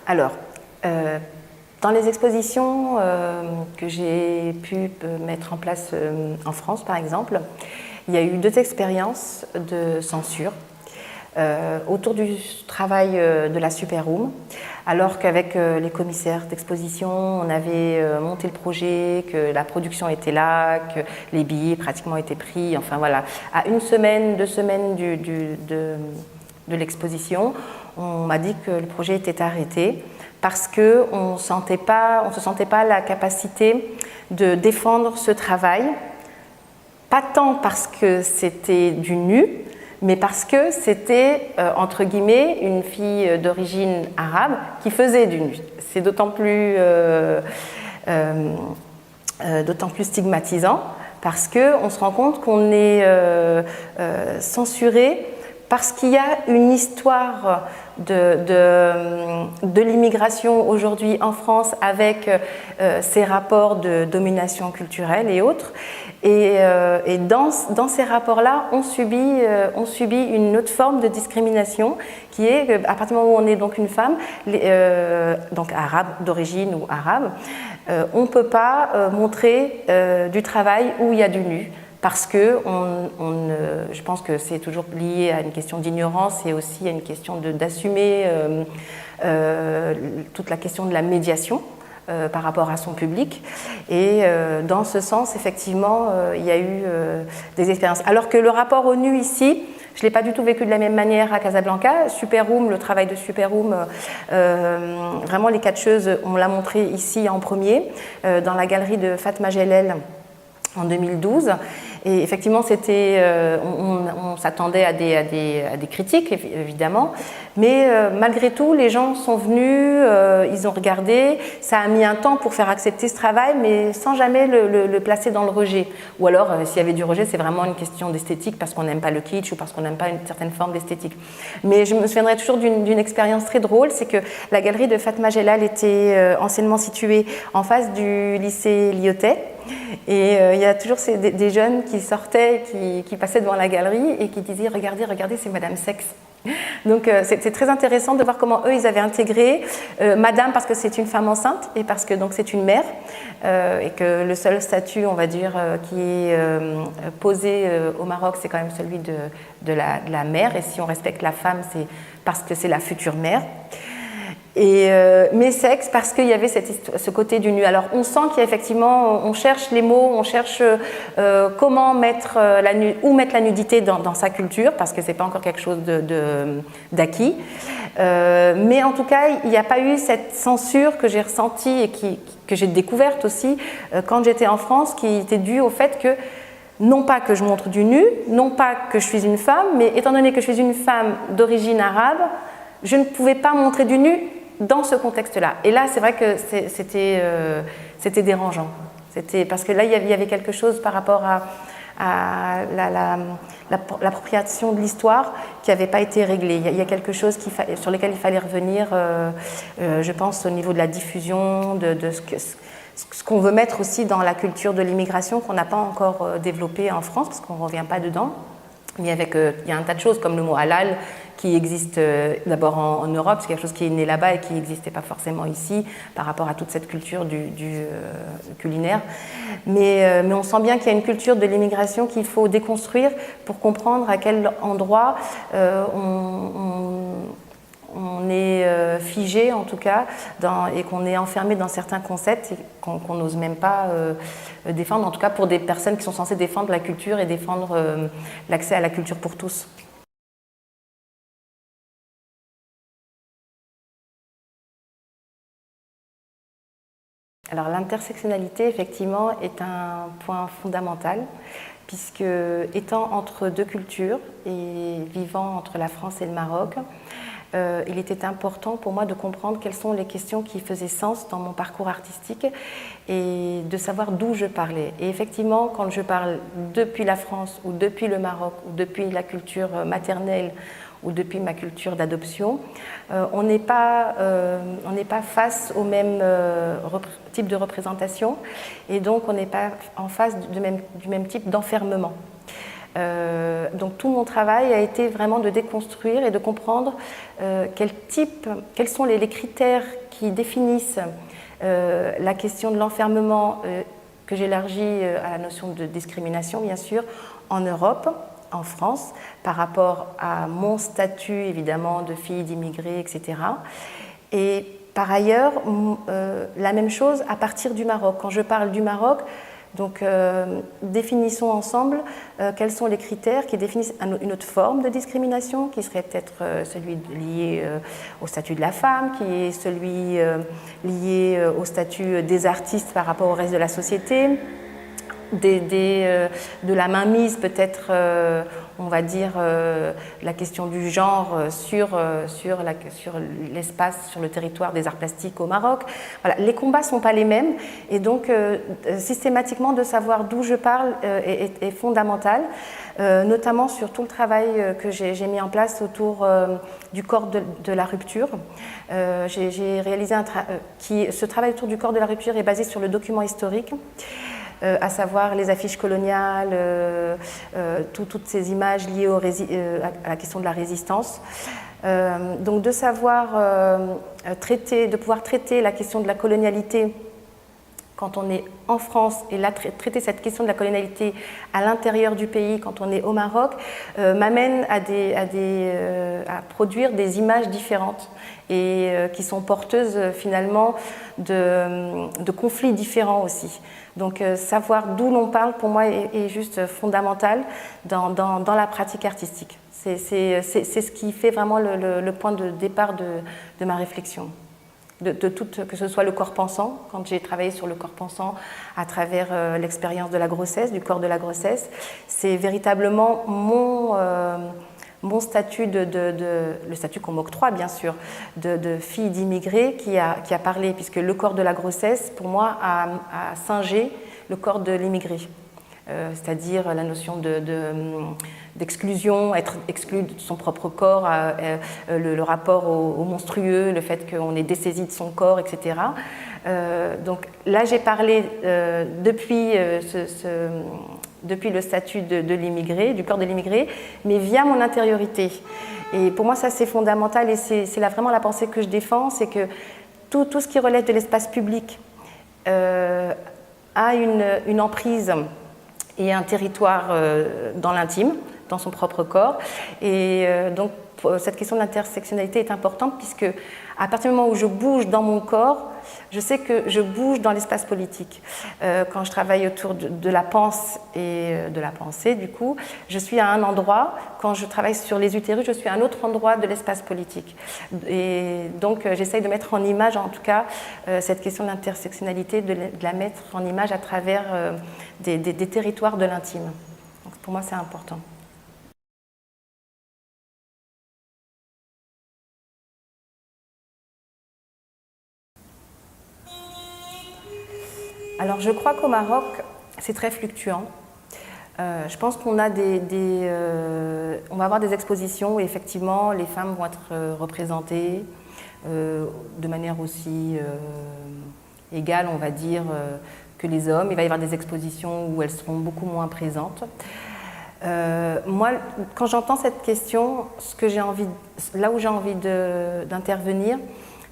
Alors, dans les expositions que j'ai pu mettre en place en France, par exemple, il y a eu 2 expériences de censure autour du travail de la Superroom, alors qu'avec les commissaires d'exposition, on avait monté le projet, que la production était là, que les billets pratiquement étaient pris, enfin voilà. À 1 semaine, 2 semaines de l'exposition, on m'a dit que le projet était arrêté parce qu'on ne se sentait pas la capacité de défendre ce travail, pas tant parce que c'était du nu, mais parce que c'était, entre guillemets, une fille d'origine arabe qui faisait du nu. C'est d'autant plus stigmatisant parce qu'on se rend compte qu'on est censuré parce qu'il y a une histoire de l'immigration aujourd'hui en France avec ces rapports de domination culturelle et autres. Et dans ces rapports-là, on subit une autre forme de discrimination qui est, à partir du moment où on est donc une femme, donc arabe, d'origine ou arabe, on ne peut pas montrer du travail où il y a du nu. Parce que je pense que c'est toujours lié à une question d'ignorance et aussi à une question d'assumer toute la question de la médiation par rapport à son public. Et dans ce sens, effectivement, il y a eu des expériences. Alors que le rapport au nu ici, je ne l'ai pas du tout vécu de la même manière à Casablanca. Superroom, le travail de Superroom, vraiment les catcheuses, on l'a montré ici en premier, dans la galerie de Fatma Gelel en 2012. Et effectivement, on s'attendait à des critiques, évidemment, mais malgré tout, les gens sont venus, ils ont regardé, ça a mis un temps pour faire accepter ce travail, mais sans jamais le placer dans le rejet. Ou alors, s'il y avait du rejet, c'est vraiment une question d'esthétique, parce qu'on n'aime pas le kitsch ou parce qu'on n'aime pas une certaine forme d'esthétique. Mais je me souviendrai toujours d'une expérience très drôle, c'est que la galerie de Fatma Gelal était anciennement située en face du lycée Lyotet. Et il y a toujours des jeunes qui sortaient, qui passaient devant la galerie et qui disaient « Regardez, regardez, c'est Madame Sexe ». Donc c'est très intéressant de voir comment eux, ils avaient intégré Madame parce que c'est une femme enceinte et parce que donc c'est une mère et que le seul statut, on va dire, qui est posé au Maroc, c'est quand même celui de la mère. Et si on respecte la femme, c'est parce que c'est la future mère. Et mais sexe parce qu'il y avait ce côté du nu. Alors on sent qu'il y a effectivement, on cherche les mots, on cherche comment mettre où mettre la nudité dans sa culture, parce que c'est pas encore quelque chose d'acquis. Mais en tout cas, il n'y a pas eu cette censure que j'ai ressentie et que j'ai découverte aussi quand j'étais en France, qui était due au fait que non pas que je montre du nu, non pas que je suis une femme, mais étant donné que je suis une femme d'origine arabe, je ne pouvais pas montrer du nu dans ce contexte-là. Et là, c'est vrai que c'était dérangeant. Parce que là, il y avait quelque chose par rapport à l'appropriation de l'histoire qui n'avait pas été réglée. Il y a quelque chose sur lequel il fallait revenir, je pense, au niveau de la diffusion, de ce qu'on veut mettre aussi dans la culture de l'immigration qu'on n'a pas encore développée en France, parce qu'on ne revient pas dedans. Mais il y a un tas de choses comme le mot halal qui existe d'abord en Europe, c'est quelque chose qui est né là-bas et qui n'existait pas forcément ici par rapport à toute cette culture du culinaire. Mais on sent bien qu'il y a une culture de l'immigration qu'il faut déconstruire pour comprendre à quel endroit on est figé en tout cas et qu'on est enfermé dans certains concepts qu'on n'ose même pas défendre, en tout cas pour des personnes qui sont censées défendre la culture et défendre l'accès à la culture pour tous. Alors l'intersectionnalité effectivement est un point fondamental puisque étant entre 2 cultures et vivant entre la France et le Maroc, il était important pour moi de comprendre quelles sont les questions qui faisaient sens dans mon parcours artistique et de savoir d'où je parlais. Et effectivement, quand je parle depuis la France ou depuis le Maroc ou depuis la culture maternelle ou depuis ma culture d'adoption, on n'est pas face au même type de représentation et donc on n'est pas en face du même type d'enfermement. Donc tout mon travail a été vraiment de déconstruire et de comprendre quels sont les critères qui définissent la question de l'enfermement, que j'élargis à la notion de discrimination, bien sûr, en Europe, en France, par rapport à mon statut, évidemment, de fille d'immigrés, etc. Et par ailleurs, la même chose à partir du Maroc. Quand je parle du Maroc, donc définissons ensemble quels sont les critères qui définissent une autre forme de discrimination, qui serait peut-être celui lié au statut de la femme, qui est celui lié au statut des artistes par rapport au reste de la société, de la mainmise peut-être, on va dire, la question du genre sur l'espace, sur le territoire des arts plastiques au Maroc. Voilà, les combats ne sont pas les mêmes et donc systématiquement de savoir d'où je parle est fondamental, notamment sur tout le travail que j'ai mis en place autour du corps de la rupture. J'ai réalisé ce travail autour du corps de la rupture est basé sur le document historique. À savoir les affiches coloniales, toutes ces images liées à la question de la résistance. Donc de savoir de pouvoir traiter la question de la colonialité quand on est en France et là, traiter cette question de la colonialité à l'intérieur du pays quand on est au Maroc m'amène à produire des images différentes et qui sont porteuses finalement de conflits différents aussi. Donc savoir d'où l'on parle pour moi est juste fondamental dans la pratique artistique. C'est ce qui fait vraiment le point de départ de ma réflexion. Que ce soit le corps pensant, quand j'ai travaillé sur le corps pensant à travers l'expérience de la grossesse, du corps de la grossesse, c'est véritablement mon statut, le statut qu'on m'octroie bien sûr, de fille d'immigrés qui a parlé, puisque le corps de la grossesse, pour moi, a singé le corps de l'immigré. C'est-à-dire la notion d'exclusion, être exclu de son propre corps, le rapport au monstrueux, le fait qu'on est dessaisi de son corps, etc. Donc là, j'ai parlé depuis le statut de l'immigré, du corps de l'immigré, mais via mon intériorité. Et pour moi, ça, c'est fondamental et c'est vraiment la pensée que je défends, c'est que tout ce qui relève de l'espace public a une emprise et un territoire dans l'intime, dans son propre corps. Et donc, cette question de l'intersectionnalité est importante puisque à partir du moment où je bouge dans mon corps, je sais que je bouge dans l'espace politique. Quand je travaille autour de la pensée et de la pensée, du coup, je suis à un endroit. Quand je travaille sur les utérus, je suis à un autre endroit de l'espace politique. Et donc, j'essaye de mettre en image, en tout cas, cette question de l'intersectionnalité, de la mettre en image à travers des territoires de l'intime. Donc, pour moi, c'est important. Alors, je crois qu'au Maroc, c'est très fluctuant. Je pense qu'on a on va avoir des expositions où effectivement les femmes vont être représentées de manière aussi égale, on va dire, que les hommes. Il va y avoir des expositions où elles seront beaucoup moins présentes. Moi, quand j'entends cette question, là où j'ai envie d'intervenir,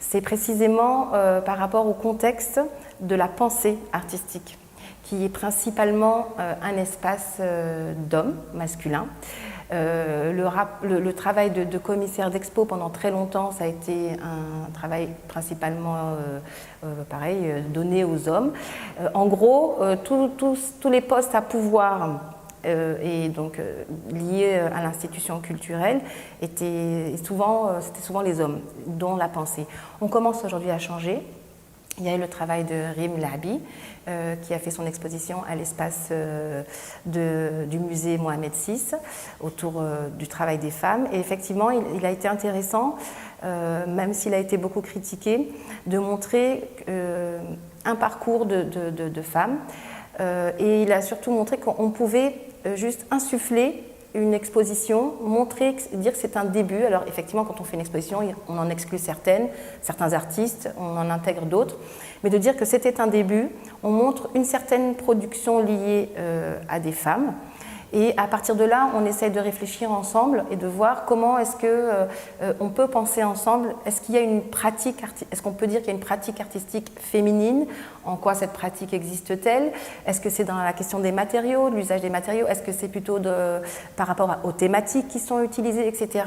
c'est précisément par rapport au contexte de la pensée artistique, qui est principalement un espace d'hommes masculins. Le travail de commissaire d'expo pendant très longtemps, ça a été un travail principalement donné aux hommes. En gros, tous les postes à pouvoir et donc liés à l'institution culturelle c'était souvent les hommes, dont la pensée. On commence aujourd'hui à changer. Il y a eu le travail de Rim Labi, qui a fait son exposition à l'espace du musée Mohamed VI autour du travail des femmes. Et effectivement, il a été intéressant, même s'il a été beaucoup critiqué, de montrer un parcours de femmes. Et il a surtout montré qu'on pouvait juste insuffler une exposition, dire que c'est un début. Alors effectivement, quand on fait une exposition, on en exclut certains artistes, on en intègre d'autres, mais de dire que c'était un début, on montre une certaine production liée à des femmes Et à partir de là, on essaye de réfléchir ensemble et de voir comment est-ce qu'on peut penser ensemble. Est-ce qu'il y a une pratique, est-ce qu'on peut dire qu'il y a une pratique artistique féminine? En quoi cette pratique existe-t-elle? Est-ce que c'est dans la question des matériaux, de l'usage des matériaux? Est-ce que c'est plutôt par rapport aux thématiques qui sont utilisées, etc.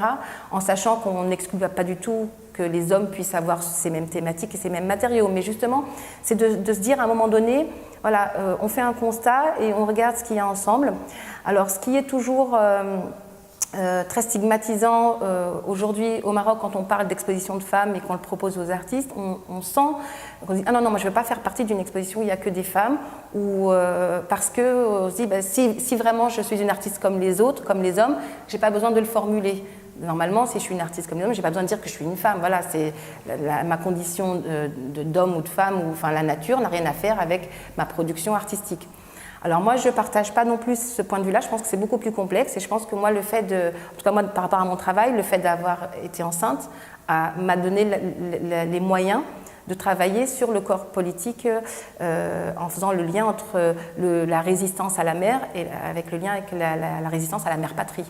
En sachant qu'on n'exclut pas du tout que les hommes puissent avoir ces mêmes thématiques et ces mêmes matériaux. Mais justement, c'est de se dire à un moment donné, voilà, on fait un constat et on regarde ce qu'il y a ensemble. Alors, ce qui est toujours très stigmatisant aujourd'hui au Maroc, quand on parle d'exposition de femmes et qu'on le propose aux artistes, on sent qu'on dit « Ah non, non, moi je ne veux pas faire partie d'une exposition où il n'y a que des femmes » ou parce qu'on se dit bah, si vraiment je suis une artiste comme les autres, comme les hommes, je n'ai pas besoin de le formuler. Normalement, si je suis une artiste comme les hommes, je n'ai pas besoin de dire que je suis une femme. Voilà, c'est ma condition d'homme ou de femme, ou enfin la nature n'a rien à faire avec ma production artistique. Alors moi, je ne partage pas non plus ce point de vue-là, je pense que c'est beaucoup plus complexe et je pense que moi, le fait de, en tout cas moi, par rapport à mon travail, le fait d'avoir été enceinte m'a donné les moyens de travailler sur le corps politique en faisant le lien entre la résistance à la mère et avec le lien avec la résistance à la mère patrie.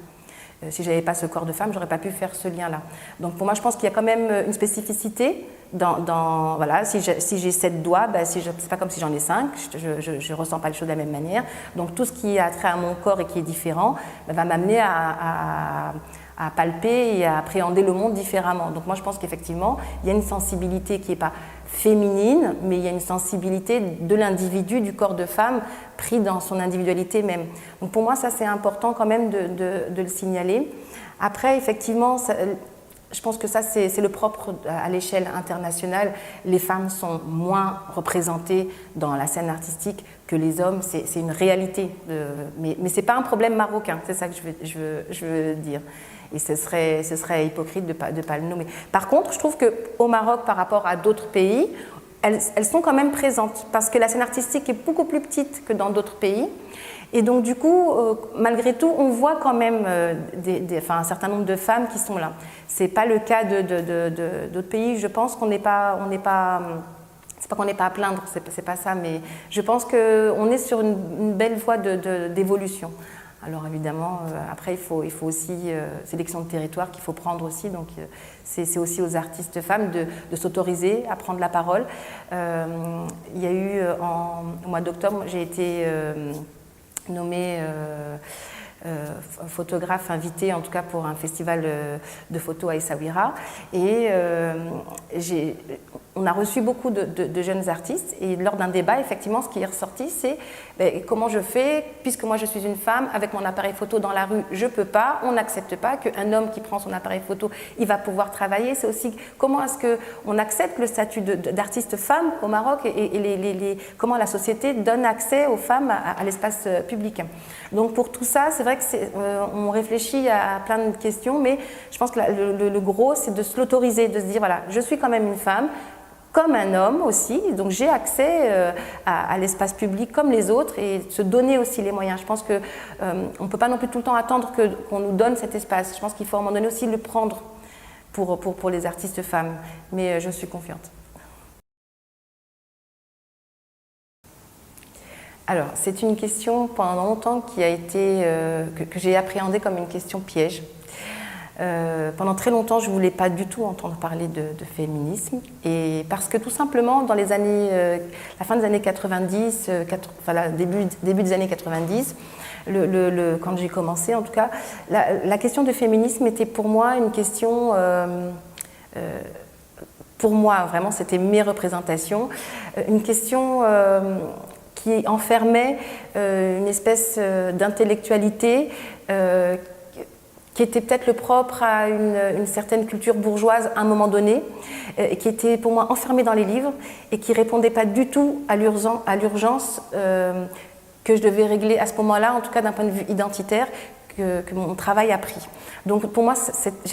Si je n'avais pas ce corps de femme, je n'aurais pas pu faire ce lien-là. Donc pour moi, je pense qu'il y a quand même une spécificité voilà, si j'ai 7 doigts, ben, c'est pas comme si j'en ai 5, je ne ressens pas les choses de la même manière. Donc tout ce qui a trait à mon corps et qui est différent ben, va m'amener à palper et à appréhender le monde différemment. Donc moi, je pense qu'effectivement, il y a une sensibilité qui n'est pas féminine, mais il y a une sensibilité de l'individu, du corps de femme, pris dans son individualité même. Donc pour moi, ça c'est important quand même de le signaler. Après, effectivement, je pense que ça c'est le propre à l'échelle internationale. Les femmes sont moins représentées dans la scène artistique que les hommes, c'est une réalité. Mais ce n'est pas un problème marocain, c'est ça que je veux dire. Et ce serait hypocrite de ne pas le nommer. Par contre, je trouve qu'au Maroc, par rapport à d'autres pays, elles sont quand même présentes, parce que la scène artistique est beaucoup plus petite que dans d'autres pays. Et donc, du coup, malgré tout, on voit quand même un certain nombre de femmes qui sont là. Ce n'est pas le cas d'autres pays. Je pense qu'on n'est pas... C'est pas qu'on n'est pas à plaindre, c'est pas ça, mais je pense qu'on est sur une belle voie d'évolution. Alors évidemment, après il faut aussi, sélection de territoire qu'il faut prendre aussi, donc c'est aussi aux artistes femmes de s'autoriser à prendre la parole. Il y a eu, au mois d'octobre, j'ai été nommée photographe invitée, en tout cas pour un festival de photos à Essaouira, et on a reçu beaucoup de jeunes artistes et lors d'un débat, effectivement, ce qui est ressorti, c'est comment je fais, puisque moi je suis une femme, avec mon appareil photo dans la rue, je ne peux pas, on n'accepte pas qu'un homme qui prend son appareil photo, il va pouvoir travailler. C'est aussi comment est-ce qu'on accepte le statut d'artiste femme au Maroc et comment la société donne accès aux femmes à l'espace public. Donc pour tout ça, c'est vrai qu'on réfléchit à plein de questions, mais je pense que le gros, c'est de se l'autoriser, de se dire, voilà, je suis quand même une femme, comme un homme aussi, donc j'ai accès à l'espace public comme les autres et se donner aussi les moyens. Je pense qu'on ne peut pas non plus tout le temps attendre qu'on nous donne cet espace. Je pense qu'il faut à un moment donné aussi le prendre pour les artistes femmes, mais je suis confiante. Alors, c'est une question pendant longtemps qui a été, que j'ai appréhendée comme une question piège. Pendant très longtemps, je ne voulais pas du tout entendre parler de féminisme, et parce que tout simplement, dans les années, la fin des années 90, début des années 90, quand j'ai commencé en tout cas, la question de féminisme était pour moi une question, pour moi vraiment c'était mes représentations, une question qui enfermait une espèce d'intellectualité qui était peut-être le propre à une certaine culture bourgeoise à un moment donné, et qui était pour moi enfermée dans les livres et qui ne répondait pas du tout à l'urgence que je devais régler à ce moment-là, en tout cas d'un point de vue identitaire, que mon travail a pris. Donc pour moi,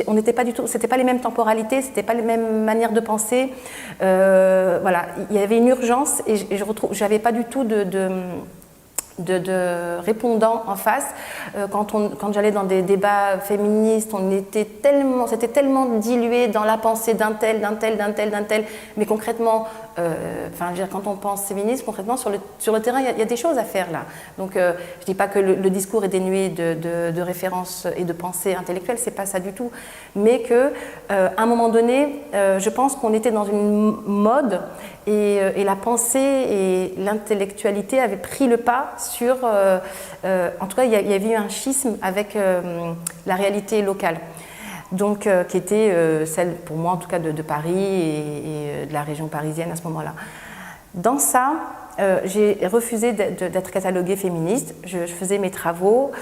on n'était pas du tout, c'était pas les mêmes temporalités, c'était pas les mêmes manières de penser. Voilà, il y avait une urgence et j'avais pas du tout de répondants en face. Quand j'allais dans des débats féministes, c'était tellement dilué dans la pensée d'un tel, mais concrètement, enfin, je veux dire, quand on pense féminisme, concrètement, sur le terrain, il y a des choses à faire là. Donc, je ne dis pas que le discours est dénué de références et de pensée intellectuelle, c'est pas ça du tout. Mais qu'à un moment donné, je pense qu'on était dans une mode et la pensée et l'intellectualité avaient pris le pas sur... en tout cas, il y avait eu un schisme avec la réalité locale. Donc, qui était celle, pour moi en tout cas, de Paris et de la région parisienne à ce moment-là. Dans ça, j'ai refusé d'être cataloguée féministe. Je faisais mes travaux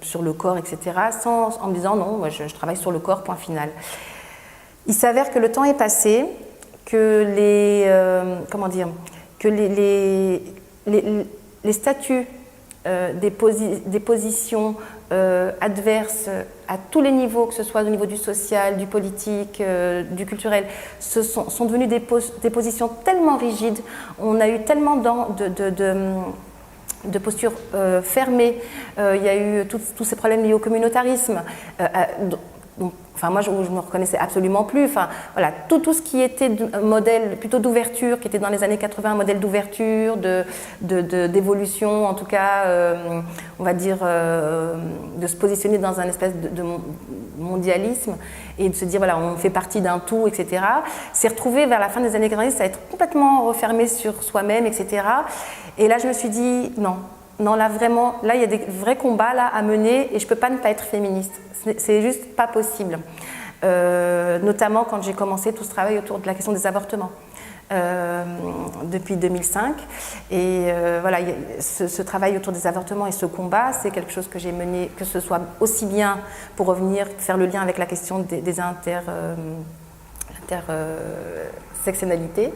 sur le corps, etc., en me disant non, moi je travaille sur le corps, point final. Il s'avère que le temps est passé, que les statuts des positions adverses à tous les niveaux, que ce soit au niveau du social, du politique, du culturel, sont devenues des positions tellement rigides. On a eu tellement de postures fermées. Il y a eu tous ces problèmes liés au communautarisme. Enfin, moi, je ne me reconnaissais absolument plus. Enfin, voilà, tout ce qui était modèle plutôt d'ouverture, qui était dans les années 80, un modèle d'ouverture, d'évolution, en tout cas, on va dire, de se positionner dans un espèce de mondialisme et de se dire, voilà, on fait partie d'un tout, etc. s'est retrouvé vers la fin des années 90 à être complètement refermé sur soi-même, etc. Et là, je me suis dit, non, là, vraiment, là, il y a des vrais combats là, à mener et je ne peux pas ne pas être féministe. C'est juste pas possible. Notamment quand j'ai commencé tout ce travail autour de la question des avortements depuis 2005. Et voilà, ce travail autour des avortements et ce combat, c'est quelque chose que j'ai mené, que ce soit aussi bien pour revenir, faire le lien avec la question des intersectionnalités.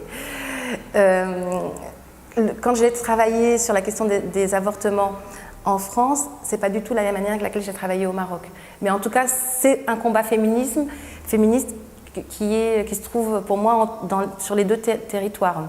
Quand j'ai travaillé sur la question des avortements en France, c'est pas du tout la même manière avec laquelle j'ai travaillé au Maroc. Mais en tout cas, c'est un combat féministe qui se trouve pour moi sur les deux territoires.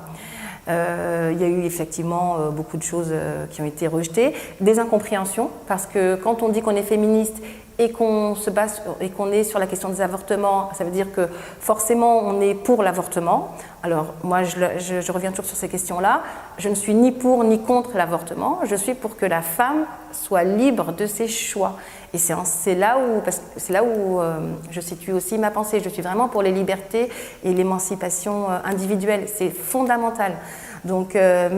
Il y a eu effectivement beaucoup de choses qui ont été rejetées, des incompréhensions, parce que quand on dit qu'on est féministe et qu'on se base et qu'on est sur la question des avortements, ça veut dire que forcément on est pour l'avortement. Alors moi je reviens toujours sur ces questions-là. Je ne suis ni pour ni contre l'avortement. Je suis pour que la femme soit libre de ses choix. Et c'est là où je situe aussi ma pensée. Je suis vraiment pour les libertés et l'émancipation individuelle. C'est fondamental. Donc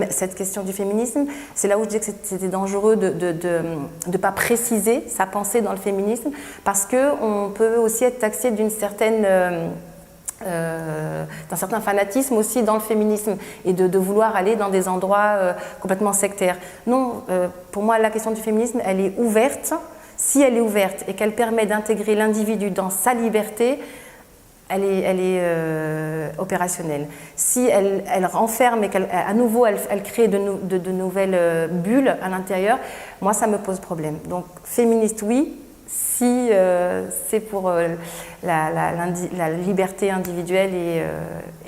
cette question du féminisme, c'est là où je disais que c'était dangereux de ne pas préciser sa pensée dans le féminisme, parce qu'on peut aussi être taxé d'un certain fanatisme aussi dans le féminisme et de vouloir aller dans des endroits complètement sectaires. Non, pour moi la question du féminisme, elle est ouverte. Si elle est ouverte et qu'elle permet d'intégrer l'individu dans sa liberté, elle est opérationnelle. Si elle renferme et qu'à nouveau elle crée de nouvelles bulles à l'intérieur, moi ça me pose problème. Donc féministe oui, si c'est pour la liberté individuelle et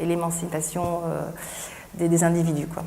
l'émancipation des individus, quoi.